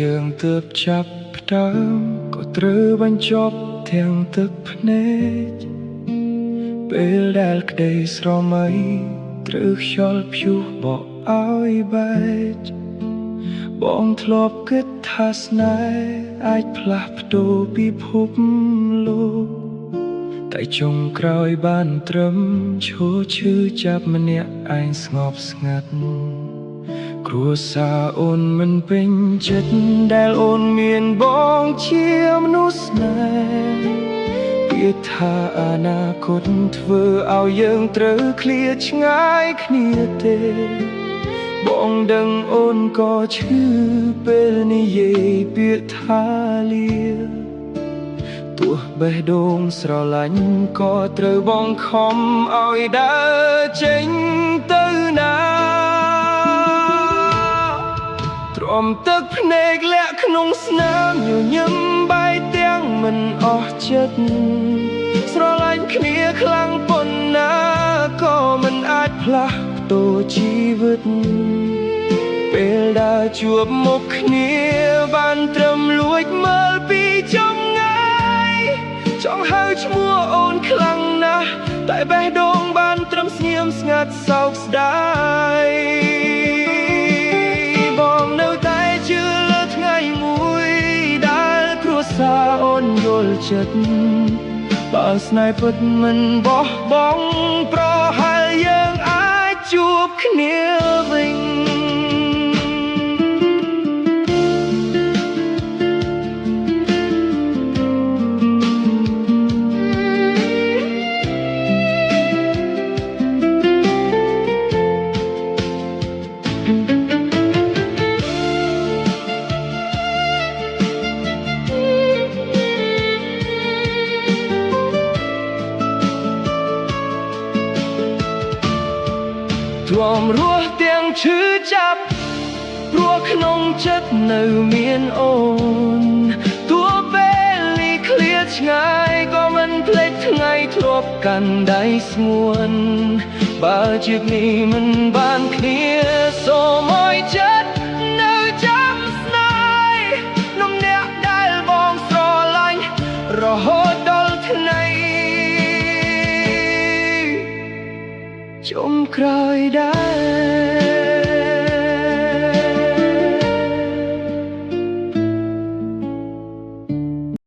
យើងទើបចាប់ផ្ដើមក៏ត្រូវបញ្ចប់ទាំងទឹកភ្នែកពេលដែលក្តីស្រមៃត្រូវខ្យល់ព្យុះបក់ឲ្យបែកបងធ្លាប់គិតថាស្នេហ៍អាចផ្លាស់ប្ដូរពិភពលោកតែចុងក្រោយបានត្រឹមឈរឈឺចាប់ម្នាក់ឯងស្ងប់ស្ងាត់គ្រួសារអូនមិនពេញចិត្តដែលអូនមានបងជាមនុស្សស្នេហ៍ពាក្យថាអនាគតធ្វើឲ្យយើងត្រូវឃ្លាតឆ្ងាយគ្នាទេបងដឹងអូនក៏ឈឺពេលនិយាយពាក្យថាលាទោះបេះដូងស្រឡាញ់ក៏ត្រូវបងខំឲ្យដើរចេញទៅណាទ្រាំទឹកភ្នែកលាក់ក្នុងស្នាមញញឹមបាយទាំងមិនអស់ចិត្តស្រឡាញ់គ្នាខ្លាំងប៉ុណ្ណាក៏មិនអាចផ្លាស់ប្ដូរជីវិតពេលដើរជួបមុខគ្នាបានត្រឹមលួចមើលពីចម្ងាយចង់ហៅឈ្មោះអូនខ្លាំងណាស់តែបេះដូងបានត្រឹមស្ងៀមស្ងាត់សោកស្ដាយបងនៅតែជឿលើថ្ងៃមួយដែលគ្រួសារអូនយល់ចិត្តបើស្នេហ៍ពិតមិនបោះបង់ប្រហែលយើងអាចជួបគ្នាវិញទ្រាំរស់ទាំងឈឺចាប់ព្រោះក្នុងចិត្តនៅមានអូនទោះពេលនេះឃ្លាតឆ្ងាយក៏មិនភ្លេចថ្ងៃធ្លាប់កាន់ដៃស្ងួនបើជានេះមិនបានគ្នាសូមឲ្យចិត្តនៅចាំស្នេហ៍នំអ្នកដែលបងស្រឡាញ់រហូតដល់ថ្ងៃចុងក្រោយដែរ